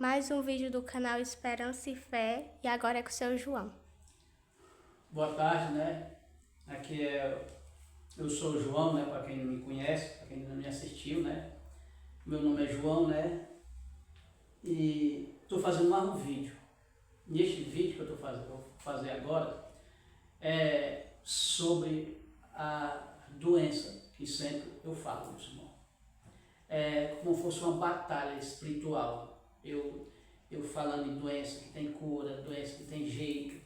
Mais um vídeo do canal Esperança e Fé e agora é com o seu João. Boa tarde, né? Aqui eu sou o João, né? Para quem não me conhece, para quem não me assistiu, né? Meu nome é João, né? E estou fazendo mais um vídeo. Neste vídeo que eu vou fazer agora é sobre a doença que sempre eu falo, meu irmão. É como se fosse uma batalha espiritual. Eu falando em doença que tem cura, doença que tem jeito,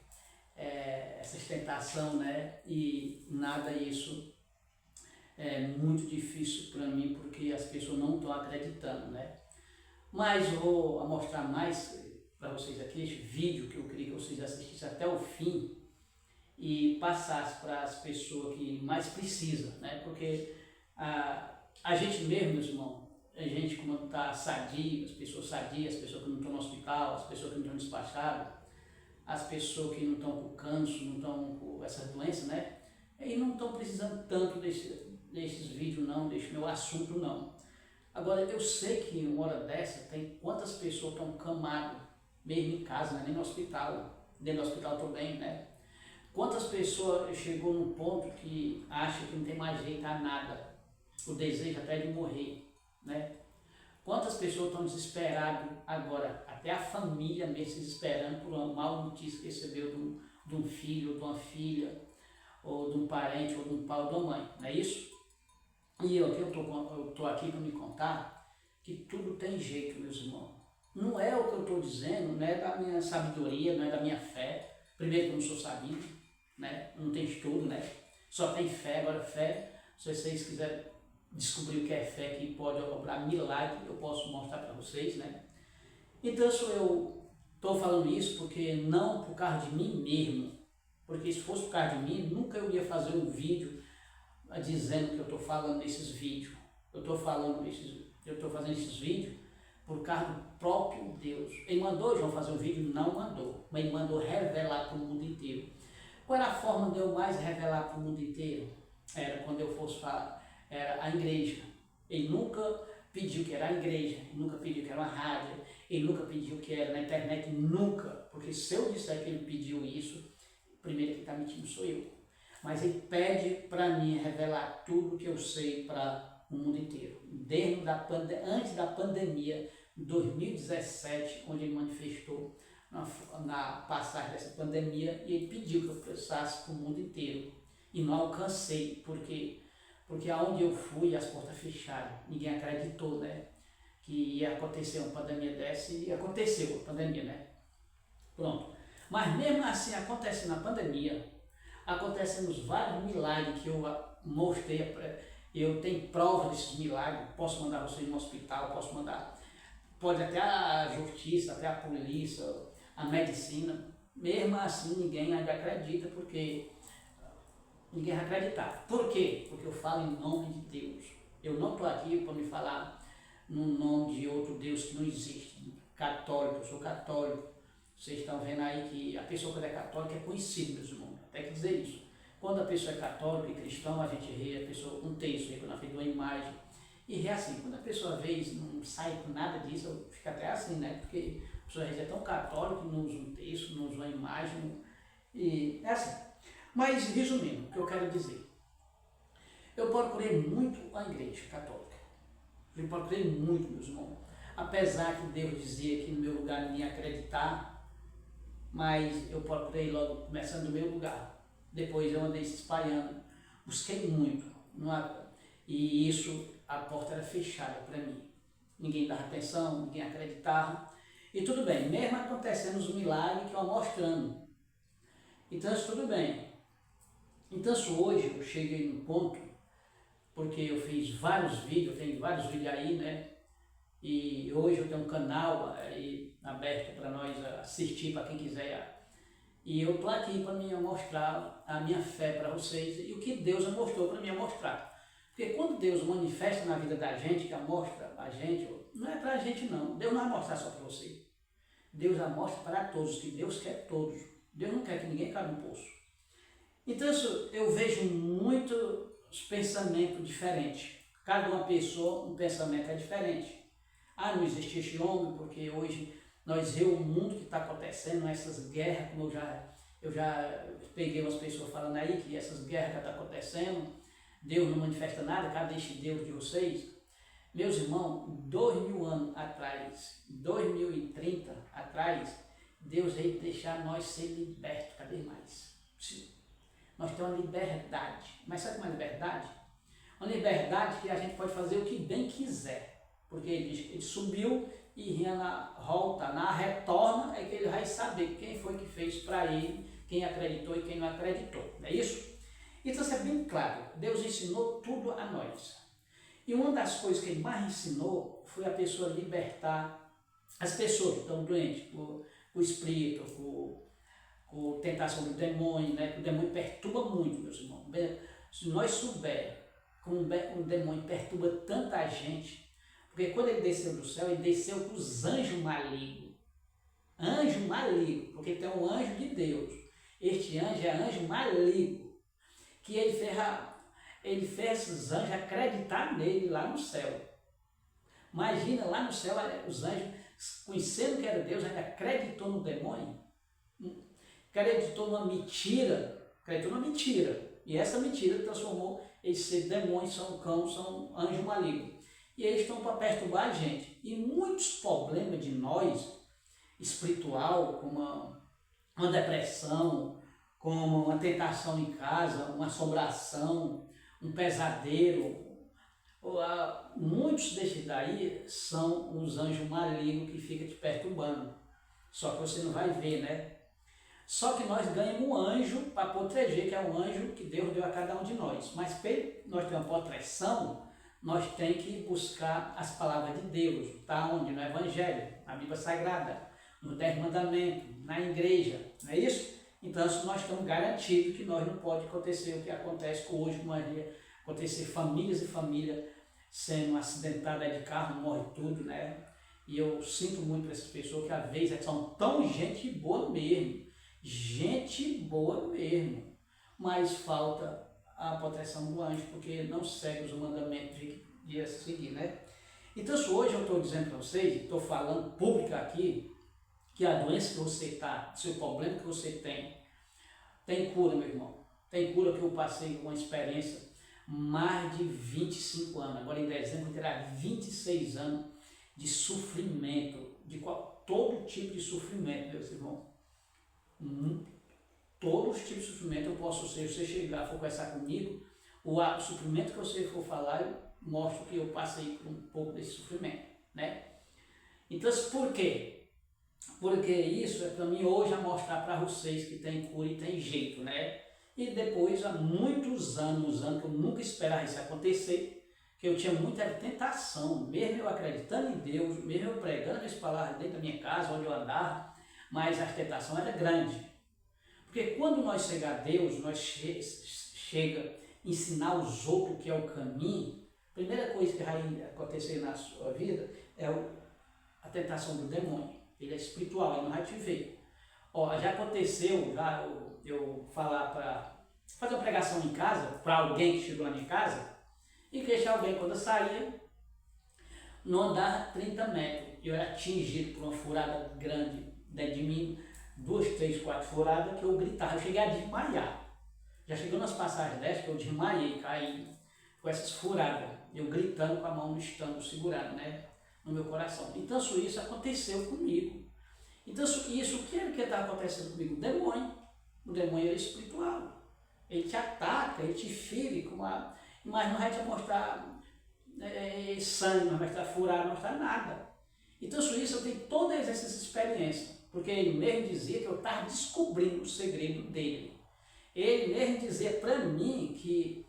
essa tentação, né? E nada isso é muito difícil para mim porque as pessoas não estão acreditando, né? Mas eu vou mostrar mais para vocês aqui este vídeo que eu queria que vocês assistissem até o fim e passassem para as pessoas que mais precisam, né? Porque a gente mesmo, meus irmãos, a gente como está sadio, as pessoas sadias, as pessoas que não estão no hospital, as pessoas que não estão despachadas, as pessoas que não estão com câncer, não estão com essas doenças, né? E não estão precisando tanto desses vídeos não, desse meu assunto não. Agora, eu sei que em uma hora dessa tem quantas pessoas estão camadas, mesmo em casa, né? Nem no hospital, dentro do hospital também, né? Quantas pessoas chegou num ponto que acha que não tem mais jeito a nada, o desejo até de morrer, né? Quantas pessoas estão desesperadas agora, até a família mesmo desesperando por uma má notícia que recebeu de um filho, ou de uma filha, ou de um parente, ou de um pai, ou de uma mãe, não é isso? E eu estou aqui para me contar que tudo tem jeito, meus irmãos. Não é o que eu estou dizendo, não é da minha sabedoria, não é da minha fé. Primeiro que eu não sou sabido, né? Não tem estudo, né? Só tem fé. Agora fé, se vocês quiserem descobrir o que é fé, que pode obrar milagre, eu posso mostrar para vocês, né? Então eu estou falando isso porque não por causa de mim mesmo, porque se fosse por causa de mim, nunca eu ia fazer um vídeo dizendo que eu estou falando nesses vídeos. Eu estou fazendo esses vídeos por causa do próprio Deus. Ele mandou João fazer um vídeo? Não mandou, mas ele mandou revelar para o mundo inteiro. Qual era a forma de eu mais revelar para o mundo inteiro? Era quando eu fosse falar, era a igreja. Ele nunca pediu que era a igreja, ele nunca pediu que era uma rádio, ele nunca pediu que era na internet, nunca. Porque se eu disser que ele pediu isso, o primeiro que está mentindo sou eu. Mas ele pede para mim revelar tudo que eu sei para o mundo inteiro. Antes da pandemia, 2017, onde ele manifestou na passagem dessa pandemia, e ele pediu que eu passasse para o mundo inteiro. E não alcancei, porque aonde eu fui, as portas fecharam. Ninguém acreditou, né? Que ia acontecer uma pandemia dessa, e aconteceu a pandemia, né? Pronto. Mas mesmo assim, acontece na pandemia, acontecem vários milagres que eu mostrei, eu tenho prova desses milagres, posso mandar vocês no hospital, pode até a justiça, até a polícia, a medicina, mesmo assim ninguém ainda acredita, porque ninguém vai acreditar. Por quê? Porque eu falo em nome de Deus. Eu não estou aqui para me falar no nome de outro Deus que não existe. Católico, eu sou católico. Vocês estão vendo aí que a pessoa quando é católica é conhecida, meus irmãos, até que dizer isso. Quando a pessoa é católica e cristã, a gente rê, a pessoa com um texto, rê na frente de uma imagem, e rê assim. Quando a pessoa vê isso, não sai com nada disso, fica até assim, né? Porque a pessoa é tão católica, não usa um texto, não usa uma imagem, e é assim. Mas, resumindo, o que eu quero dizer, eu procurei muito a igreja católica, eu procurei muito, meus irmãos, apesar que Deus dizia que no meu lugar ninguém ia acreditar, mas eu procurei logo, começando do meu lugar. Depois eu andei se espalhando, busquei muito, e isso, a porta era fechada para mim. Ninguém dava atenção, ninguém acreditava. E tudo bem, mesmo acontecendo os milagres que eu mostrando. Então isso tudo bem. Então hoje eu cheguei num ponto, porque eu fiz vários vídeos, eu tenho vários vídeos aí, né? E hoje eu tenho um canal aí aberto para nós assistir, para quem quiser. E eu estou aqui para mostrar a minha fé para vocês e o que Deus mostrou para mim mostrar. Porque quando Deus manifesta na vida da gente, que mostra a gente, não é para a gente não. Deus não vai mostrar só para você. Deus a mostra para todos, que Deus quer todos. Deus não quer que ninguém caia no poço. Então eu vejo muitos pensamentos diferentes. Cada uma pessoa, um pensamento é diferente. Ah, não existe este homem, porque hoje nós vemos o mundo que está acontecendo, essas guerras, como eu já peguei umas pessoas falando aí que essas guerras que estão acontecendo, Deus não manifesta nada, cadê esse Deus de vocês? Meus irmãos, 2000 anos atrás, 2030 atrás, Deus veio deixar nós ser libertos cada vez mais. Nós temos uma liberdade, mas sabe uma liberdade? Uma liberdade que a gente pode fazer o que bem quiser, porque ele subiu e volta, retorna, é que ele vai saber quem foi que fez para ele, quem acreditou e quem não acreditou, não é isso? Então isso é bem claro, Deus ensinou tudo a nós. E uma das coisas que ele mais ensinou foi a pessoa libertar as pessoas que estão doentes, com o espírito, com tentação do demônio, né? O demônio perturba muito, meus irmãos. Se nós soubermos como o demônio perturba tanta gente, porque quando ele desceu do céu, ele desceu com os anjos malignos. Anjo maligno, porque tem um anjo de Deus. Este anjo é anjo maligno, que ele fez esses anjos acreditar nele lá no céu. Imagina, lá no céu, os anjos, conhecendo que era Deus, ainda acreditou no demônio, acreditou numa mentira, e essa mentira transformou esses demônios, são cães, são anjos malignos. E eles estão para perturbar a gente. E muitos problemas de nós, espiritual, como uma depressão, como uma tentação em casa, uma assombração, um pesadelo, muitos desses daí são os anjos malignos que ficam te perturbando. Só que você não vai ver, né? Só que nós ganhamos um anjo para proteger, que é um anjo que Deus deu a cada um de nós. Mas para nós ter uma proteção, nós temos que buscar as palavras de Deus. Está onde? No Evangelho, na Bíblia Sagrada, no 10 Mandamentos, na igreja, não é isso? Então nós estamos garantidos que nós não pode acontecer o que acontece hoje, como acontecer famílias e famílias sendo acidentadas de carro, morre tudo, né? E eu sinto muito para essas pessoas que às vezes são tão gente boa mesmo, mas falta a proteção do anjo, porque não segue os mandamentos de seguir, né? Então, se hoje eu estou dizendo para vocês, estou falando público aqui, que a doença que você está, seu problema que você tem cura, meu irmão. Tem cura, que eu passei uma experiência mais de 25 anos, agora em dezembro terá 26 anos de sofrimento, todo tipo de sofrimento, meus irmãos. Todos os tipos de sofrimento eu posso ser, se você chegar, for conversar comigo, o sofrimento que você for falar, eu mostro que eu passei por um pouco desse sofrimento, né? Então, por quê? Porque isso é para mim hoje a mostrar para vocês que tem cura e tem jeito, né? E depois, há muitos anos que eu nunca esperava isso acontecer, que eu tinha muita tentação, mesmo eu acreditando em Deus, mesmo eu pregando as palavras dentro da minha casa, onde eu andava, mas a tentação era grande. Porque quando nós chegamos a Deus, nós chega a ensinar os outros que é o caminho, a primeira coisa que vai acontecer na sua vida é a tentação do demônio. Ele é espiritual, ele não vai te ver. Ó, já aconteceu, eu falar para fazer uma pregação em casa, para alguém que chegou na minha casa, e deixar alguém, quando eu saía, não andar 30 metros. Eu era atingido por uma furada grande dentro de mim, 2, 3, 4 furadas, que eu gritava, eu cheguei a desmaiar. Já chegou nas passagens dessas que eu desmaiei, caí com essas furadas, eu gritando com a mão no estômago, segurado, né, no meu coração. Então isso aconteceu comigo. Então isso, o que é que está acontecendo comigo? O demônio é espiritual. Ele te ataca, ele te fere, mas não vai te mostrar sangue, não vai estar furado, não vai mostrar nada. Então isso eu tenho todas essas experiências, porque ele mesmo dizia que eu estava descobrindo o segredo dele. Ele mesmo dizia para mim que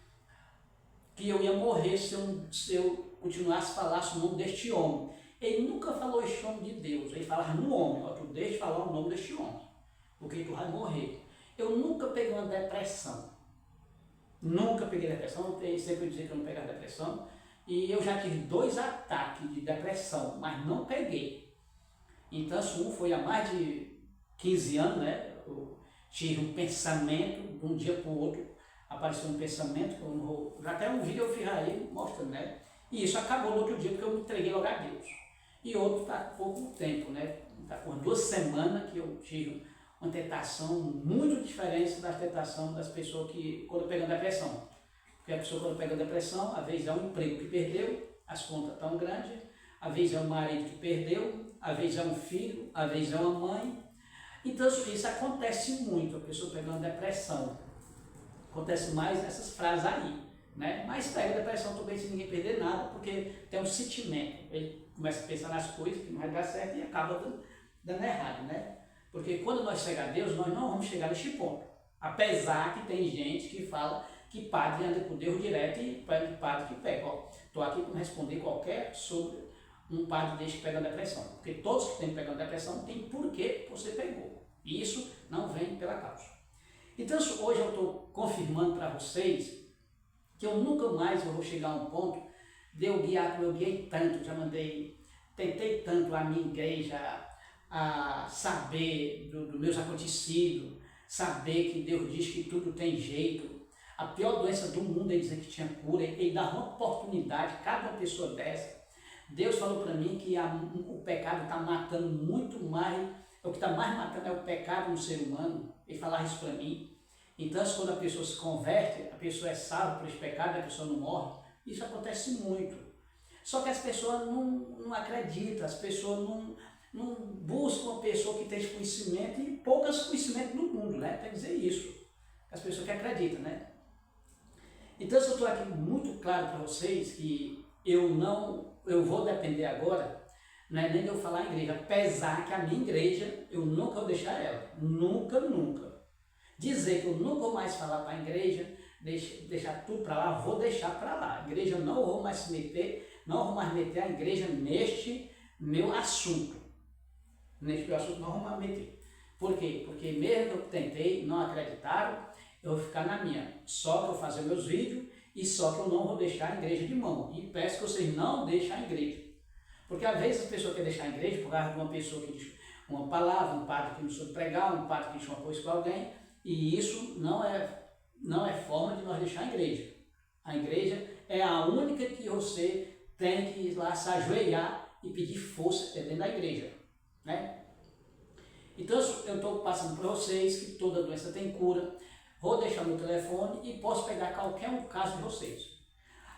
eu ia morrer se eu continuasse a falar o nome deste homem. Ele nunca falou este nome de Deus, ele falava no homem, ó, tu deixa de falar o nome deste homem, porque tu vai morrer. Eu nunca peguei uma depressão, eu sempre dizia que eu não pegava depressão, e eu já tive 2 ataques de depressão, mas não peguei. Então, um foi há mais de 15 anos, né? Eu tive um pensamento, de um dia para o outro, apareceu um pensamento, já até um vídeo eu fiz aí, mostrando, né? E isso acabou no outro dia, porque eu me entreguei logo a Deus. E outro está pouco tempo, né? Tá com 2 semanas que eu tive uma tentação muito diferente da tentação das pessoas que, quando pegam depressão. Porque a pessoa, quando pega depressão, às vezes é um emprego que perdeu, as contas estão grandes, às vezes é um marido que perdeu, às vezes é um filho, às vezes é uma mãe. Então, isso acontece muito, a pessoa pegando depressão. Acontece mais nessas frases aí, né? Mas pega depressão também sem ninguém perder nada, porque tem um sentimento. Ele começa a pensar nas coisas que não vai dar certo e acaba dando errado, né? Porque quando nós chegamos a Deus, nós não vamos chegar neste ponto. Apesar que tem gente que fala que padre anda com Deus direto e padre que pega. Estou aqui para responder qualquer sobre um padre deste que pega depressão. Porque todos que têm pegando depressão têm porquê você pegou. E isso não vem pela causa. Então hoje eu estou confirmando para vocês que eu nunca mais vou chegar a um ponto de eu guiar como eu guiei tanto, tentei tanto a minha igreja a saber dos meus acontecidos, saber que Deus diz que tudo tem jeito. A pior doença do mundo é dizer que tinha cura, ele dá uma oportunidade a cada pessoa dessa. Deus falou para mim que o pecado está matando muito mais, o que está mais matando é o pecado no ser humano. Ele falava isso para mim. Então, quando a pessoa se converte, a pessoa é salva por esse pecado, a pessoa não morre. Isso acontece muito. Só que as pessoas não acreditam, as pessoas não buscam uma pessoa que tem esse conhecimento e poucas conhecimentos no mundo, né? Quer dizer isso. As pessoas que acreditam, né? Então, eu estou aqui muito claro para vocês que eu vou depender agora, né, nem de eu falar em igreja, apesar que a minha igreja, eu nunca vou deixar ela. Nunca, nunca. Dizer que eu nunca vou mais falar para a igreja, deixar tudo para lá, vou deixar para lá. A igreja não vou mais se meter, não vou mais meter a igreja neste meu assunto. Neste meu assunto não vou mais meter. Por quê? Porque mesmo que eu tentei, não acreditaram, eu vou ficar na minha. Só que eu vou fazer meus vídeos e só que eu não vou deixar a igreja de mão. E peço que vocês não deixem a igreja. Porque às vezes a pessoa quer deixar a igreja por causa de uma pessoa que diz uma palavra, um padre que não soube pregar, um padre que diz uma coisa para alguém. E isso não é forma de nós deixar a igreja. A igreja é a única que você tem que ir lá se ajoelhar e pedir força dentro da igreja, né? Então eu estou passando para vocês que toda doença tem cura. Vou deixar meu telefone e posso pegar qualquer um caso de vocês.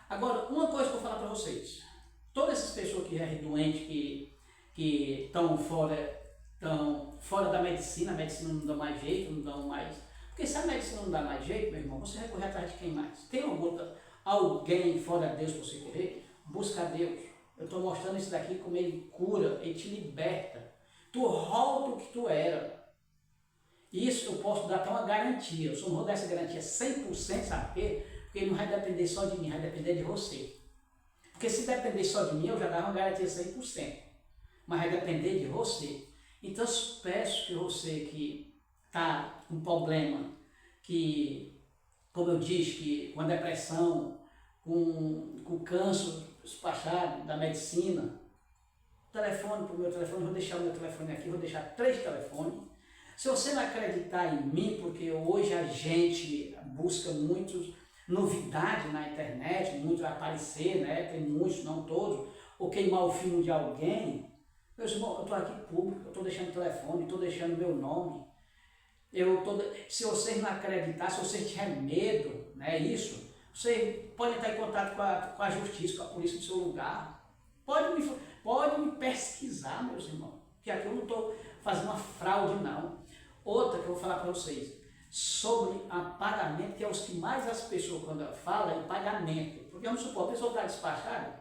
Agora, uma coisa que eu vou falar para vocês. Todas essas pessoas que é doentes, que estão fora da medicina, a medicina não dá mais jeito, não dá mais... Porque se a medicina não dá mais jeito, meu irmão, você vai correr atrás de quem mais? Tem alguém fora de Deus para você correr? Busca a Deus. Eu estou mostrando isso daqui como ele cura, ele te liberta. Tu volta o que tu era. Isso eu posso dar até uma garantia. Eu só não vou dar essa garantia 100%, sabe por quê? Porque não vai depender só de mim, vai depender de você. Porque se depender só de mim, eu já dava uma garantia 100%. Mas vai depender de você. Então eu peço que você que está com problema, que, como eu disse, que com a depressão, com câncer despachado da medicina, telefone para o meu telefone, vou deixar o meu telefone aqui, vou deixar 3 telefones. Se você não acreditar em mim, porque hoje a gente busca muitas novidades na internet, muito vai aparecer, né? Tem muitos, não todos, ou queimar o filme de alguém. Meus irmãos, eu estou aqui público, eu estou deixando o telefone, estou deixando meu nome. Se vocês não acreditar, se vocês tiverem medo, né, isso, você pode entrar em contato com a justiça, com a polícia do seu lugar. Pode me pesquisar, meus irmãos, porque aqui eu não estou fazendo uma fraude, não. Outra que eu vou falar para vocês, sobre pagamento, que é os que mais as pessoas, quando falam, é pagamento. Porque vamos supor, a pessoa está despachada,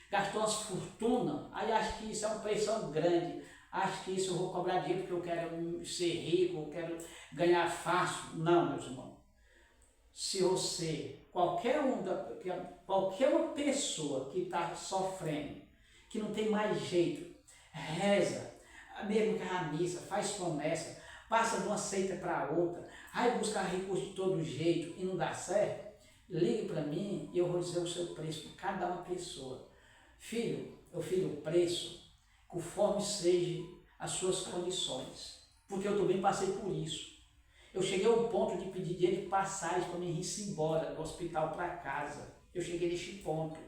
gastou umas fortunas, aí acha que isso é uma pressão grande, acha que isso eu vou cobrar dinheiro porque eu quero ser rico, eu quero ganhar fácil. Não, meus irmãos. Se você, qualquer uma pessoa que está sofrendo, que não tem mais jeito, reza, mesmo que a missa, faz promessa, passa de uma seita para outra, vai buscar recurso de todo jeito e não dá certo, ligue para mim e eu vou dizer o seu preço para cada uma pessoa. Filho, o preço, conforme seja as suas condições, porque eu também passei por isso. Eu cheguei ao ponto de pedir dinheiro de passagem para me ir embora do hospital para casa. Eu cheguei neste ponto.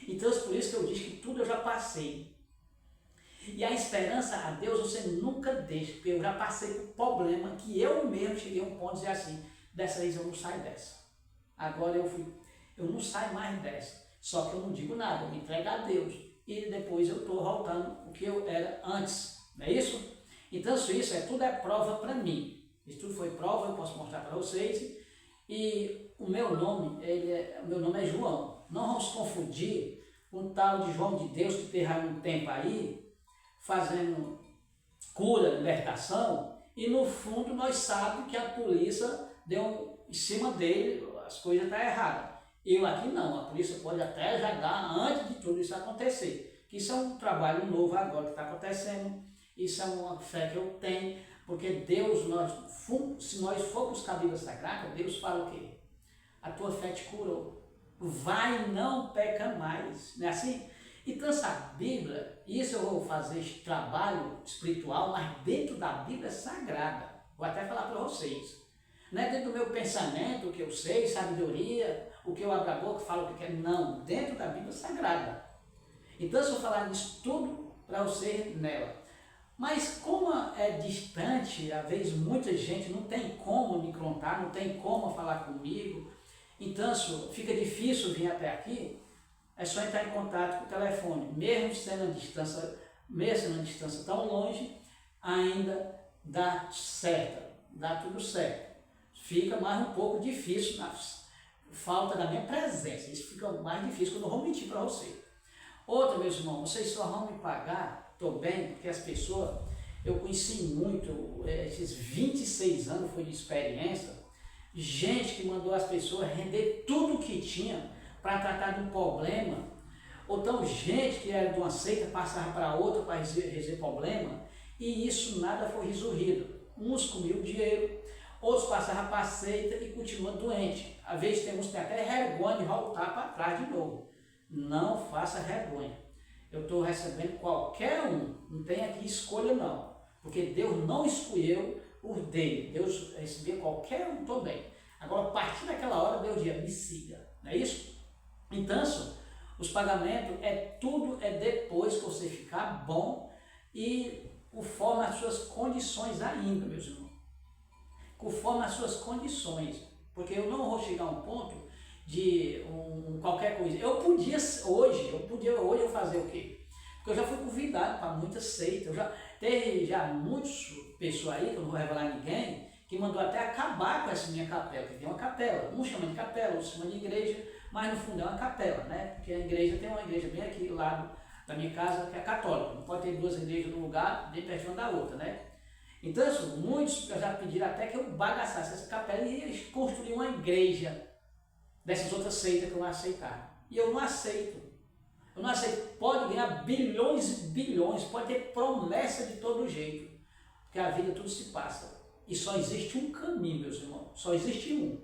Então, por isso que eu disse que tudo eu já passei. E a esperança a Deus você nunca deixa, porque eu já passei por problema que eu mesmo cheguei a um ponto de dizer assim, dessa vez eu não saio dessa. Agora eu não saio mais dessa. Só que eu não digo nada, eu me entrego a Deus. E depois eu estou voltando o que eu era antes. Não é isso? Então tudo é prova para mim. Isso tudo foi prova, eu posso mostrar para vocês. E o meu nome é João. Não vamos confundir com o tal de João de Deus que teve há um tempo aí, fazendo cura, libertação, e no fundo nós sabemos que a polícia deu em cima dele, as coisas estão erradas. Eu aqui não, a polícia pode até já dar antes de tudo isso acontecer. Que isso é um trabalho novo agora que está acontecendo, isso é uma fé que eu tenho, porque Deus, se nós formos buscar a Bíblia Sagrada, Deus fala o quê? A tua fé te curou. Vai, não peca mais. Não é assim? Então essa Bíblia, isso eu vou fazer esse trabalho espiritual, mas dentro da Bíblia Sagrada. Vou até falar para vocês. Não é dentro do meu pensamento, o que eu sei, sabedoria, o que eu abro a boca, falo o que eu quero. Não, dentro da Bíblia Sagrada. Então eu vou falar disso tudo para você nela. Mas como é distante, às vezes muita gente não tem como me contar, não tem como falar comigo, então fica difícil vir até aqui, é só entrar em contato com o telefone, mesmo sendo uma distância tão longe, ainda dá certo, dá tudo certo. Fica mais um pouco difícil na falta da minha presença, isso fica mais difícil, que eu não vou mentir para você. Outra, meus irmãos, vocês só vão me pagar, estou bem, porque as pessoas, eu conheci muito, esses 26 anos foi de experiência, gente que mandou as pessoas render tudo o que tinha para tratar de um problema, ou então gente que era de uma seita passava para outra para resolver problema, e isso nada foi resolvido. Uns comiam dinheiro, outros passavam para a seita e continuam doentes. Às vezes tem até vergonha de voltar para trás de novo. Não faça vergonha. Eu estou recebendo qualquer um, não tem aqui escolha não, porque Deus não escolheu o dele, Deus recebia qualquer um também. Agora, a partir daquela hora, Deus dizia, me siga, não é isso? Então, os pagamentos tudo depois que você ficar bom e conforme as suas condições ainda, meus irmãos. Conforme as suas condições, porque eu não vou chegar a um ponto de qualquer coisa. Eu podia hoje fazer o quê? Porque eu já fui convidado para muitas seitas, teve muitas pessoas aí, que eu não vou revelar ninguém, que mandou até acabar com essa minha capela, que tem uma capela, um chama de capela, outro chama de igreja, mas no fundo é uma capela, né? Porque a igreja tem uma igreja bem aqui do lado da minha casa, que é católica, não pode ter duas igrejas num lugar, bem perto da outra, né? Então, muitos já pediram até que eu bagaçasse essa capela e eles construíram uma igreja dessas outras seitas que eu não aceitaram. E eu não aceito. Eu não aceito. Pode ganhar bilhões e bilhões, pode ter promessa de todo jeito, porque a vida tudo se passa. E só existe um caminho, meus irmãos, só existe um.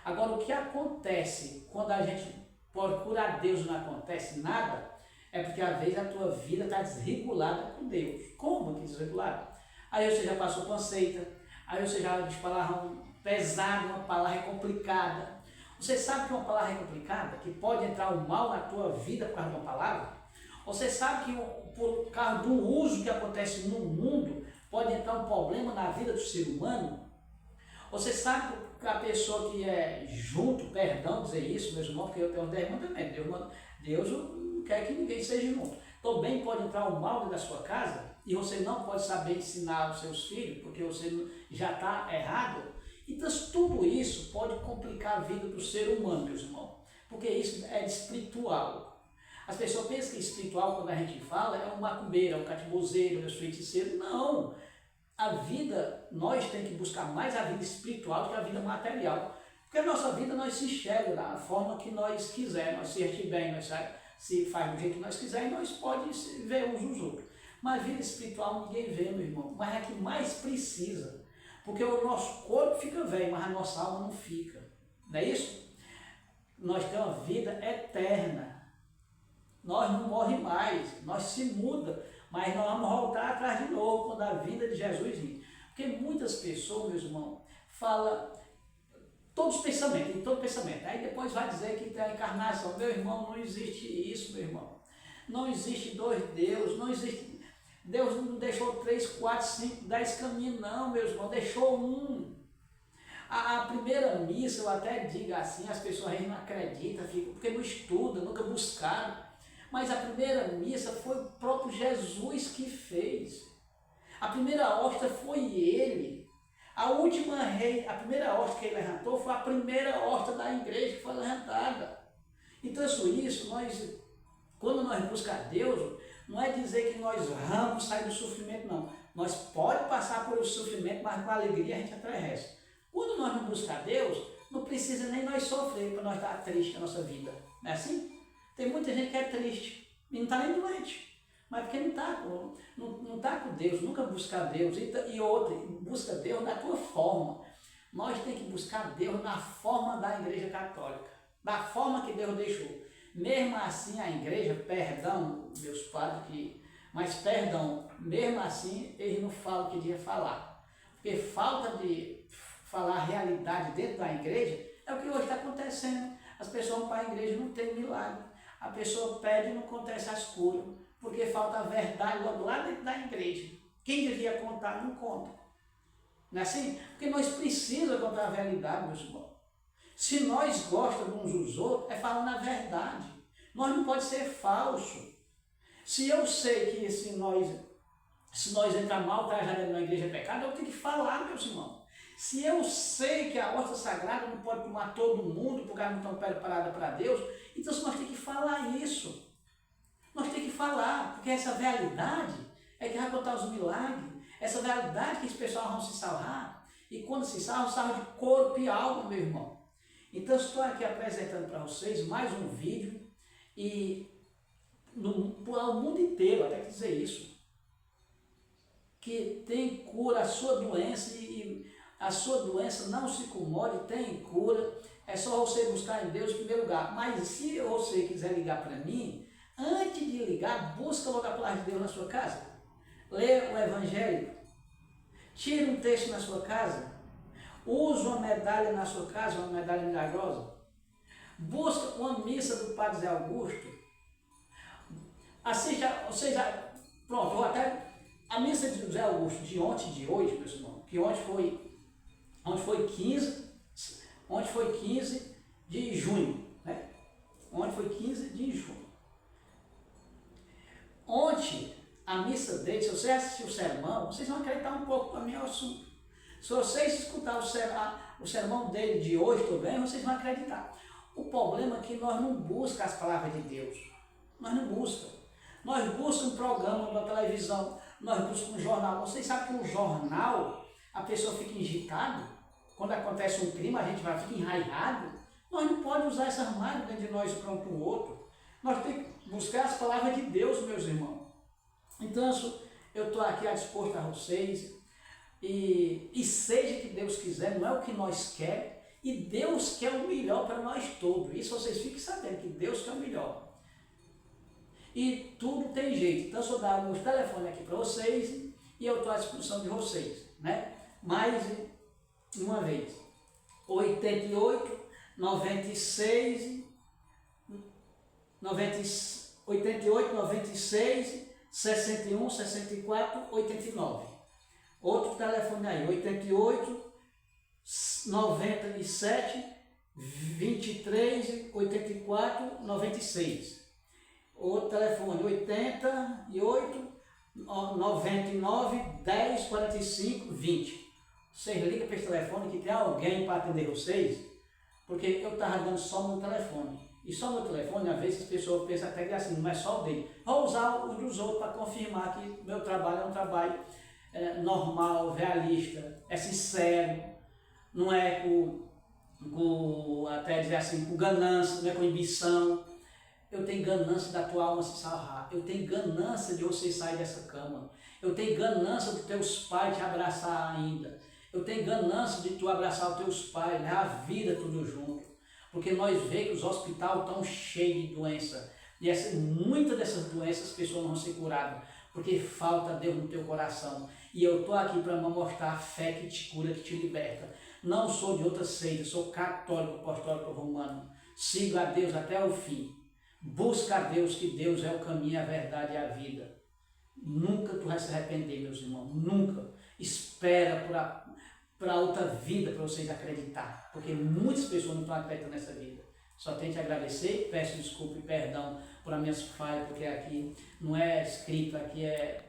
Agora, o que acontece quando a gente procura a Deus e não acontece nada, é porque às vezes a tua vida está desregulada com Deus. Como que desregulada? Aí você já passou por uma seita, aí você já diz palavra pesada, uma palavra complicada. Você sabe que uma palavra é complicada, que pode entrar um mal na tua vida por causa de uma palavra? Você sabe que por causa do uso que acontece no mundo, pode entrar um problema na vida do ser humano? Você sabe que a pessoa que é junto, perdão dizer isso, meus irmãos, porque eu tenho 10 mandamentos, Deus não quer que ninguém seja junto. Também pode entrar um mal dentro da sua casa e você não pode saber ensinar os seus filhos, porque você já está errado. Então tudo isso pode complicar a vida do ser humano, meus irmãos, porque isso é espiritual. As pessoas pensam que espiritual, quando a gente fala, é um macumbeiro, é um catimbozeiro, é um feiticeiro. Não! A vida, nós temos que buscar mais a vida espiritual do que a vida material. Porque a nossa vida nós se enxerga da forma que nós quisermos, nós se sentir bem, nós se faz do jeito que nós quisermos, nós podemos ver uns nos outros. Mas a vida espiritual ninguém vê, meu irmão, mas é a que mais precisa. Porque o nosso corpo fica velho, mas a nossa alma não fica. Não é isso? Nós temos uma vida eterna. Nós não morremos mais, nós se muda, mas nós vamos voltar atrás de novo quando a vida de Jesus vir. Porque muitas pessoas, meus irmãos, falam todos os pensamentos, em todo pensamento. Aí depois vai dizer que tem a encarnação. Meu irmão, não existe isso, meu irmão. Não existe dois deuses, não existe. Deus não deixou 3, 4, 5, 10 caminhos, não, meus irmãos, deixou um. A primeira missa, eu até digo assim, as pessoas aí não acreditam, porque não estudam, nunca buscaram. Mas a primeira missa foi o próprio Jesus que fez. A primeira hóstia foi ele. A primeira hóstia que ele levantou foi a primeira hóstia da igreja que foi levantada. Então, quando nós buscamos Deus, não é dizer que nós vamos sair do sofrimento, não. Nós podemos passar por um sofrimento, mas com alegria a gente atravessa. Quando nós não buscamos Deus, não precisa nem nós sofrer para nós estar triste na nossa vida. Não é assim? Tem muita gente que é triste e não está nem doente. Mas porque não tá com Deus, nunca buscar Deus. E outra, busca Deus da tua forma. Nós temos que buscar Deus na forma da Igreja Católica, da forma que Deus deixou. Mesmo assim, a igreja, perdão, meus padres, mas perdão, mesmo assim, eles não falam o que devia falar. Porque falta de falar a realidade dentro da igreja é o que hoje está acontecendo. As pessoas vão para a igreja e não tem milagre. A pessoa pede e não acontece as curas, porque falta a verdade logo lá dentro da igreja. Quem devia contar, não conta. Não é assim? Porque nós precisamos contar a realidade, meus irmãos. Se nós gostamos uns dos outros, é falando a verdade. Nós não pode ser falso. Se eu sei que se nós entrar mal trajado na igreja é pecado, eu tenho que falar, meus irmãos. Se eu sei que a hóstia sagrada não pode tomar todo mundo, porque elas não estão preparadas para Deus, então nós temos que falar isso. Nós temos que falar, porque essa realidade é que vai botar os milagres. Essa realidade que os pessoal vão se salvar. E quando se salvam de corpo e alma, meu irmão. Então, estou aqui apresentando para vocês mais um vídeo e para o mundo inteiro, até que dizer isso, que tem cura a sua doença e a sua doença não se incomode, tem cura, é só você buscar em Deus em primeiro lugar. Mas se você quiser ligar para mim, antes de ligar, busca logo a palavra de Deus na sua casa, lê o Evangelho, tira um texto na sua casa, usa uma medalha na sua casa, uma medalha milagrosa. Busca uma missa do Padre Zé Augusto. Assista, ou seja, pronto, ou até a missa de Zé Augusto de ontem e de hoje, meus irmãos, que ontem foi 15 de junho, né? Ontem foi 15 de junho. Ontem, a missa dele, se você assistir o sermão, vocês vão acreditar um pouco para mim ao assunto. Se vocês escutar o sermão dele de hoje também, vocês vão acreditar. O problema é que nós não buscamos as palavras de Deus. Nós não buscamos. Nós buscamos um programa na televisão, nós buscamos um jornal. Vocês sabem que um jornal, a pessoa fica agitada. Quando acontece um crime, a gente fica enraivado. Nós não podemos usar essa armadilha dentro de nós para um para o outro. Nós temos que buscar as palavras de Deus, meus irmãos. Então, eu estou aqui à disposto a vocês. E seja que Deus quiser, não é o que nós queremos, e Deus quer o melhor para nós todos. Isso vocês fiquem sabendo, que Deus quer o melhor. E tudo tem jeito. Então, eu vou dar meus telefones aqui para vocês, e eu estou à disposição de vocês, né? Mais uma vez, 88, 96, 88, 96, 61, 64, 89. Outro telefone aí, 88, 97, 23, 84, 96. Outro telefone, 88, 99, 10, 45, 20. Vocês ligam para esse telefone que tem alguém para atender vocês, porque eu estava dando só meu telefone. E só meu telefone, às vezes as pessoas pensam até que assim, não é só o dele. Vou usar o dos outros para confirmar que meu trabalho é um trabalho normal, realista, é sincero, não é até dizer assim, com ganância, não é com ambição. Eu tenho ganância da tua alma se salvar, eu tenho ganância de você sair dessa cama, eu tenho ganância de teus pais te abraçar ainda, eu tenho ganância de tu abraçar os teus pais, né? A vida tudo junto, porque nós vemos que os hospitais estão cheios de doença, e muitas dessas doenças as pessoas não vão ser curadas, porque falta Deus no teu coração. E eu estou aqui para mostrar a fé que te cura, que te liberta. Não sou de outra seita, sou católico, apostólico romano. Sigo a Deus até o fim. Busca a Deus, que Deus é o caminho, a verdade e a vida. Nunca tu vai se arrepender, meus irmãos, nunca. Espera para outra vida para vocês acreditar, porque muitas pessoas não estão acreditando nessa vida. Só tenho que agradecer, peço desculpa e perdão por as minhas falhas, porque aqui não é escrito, aqui é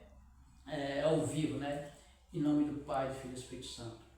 ao vivo, né? Em nome do Pai, do Filho e do Espírito Santo.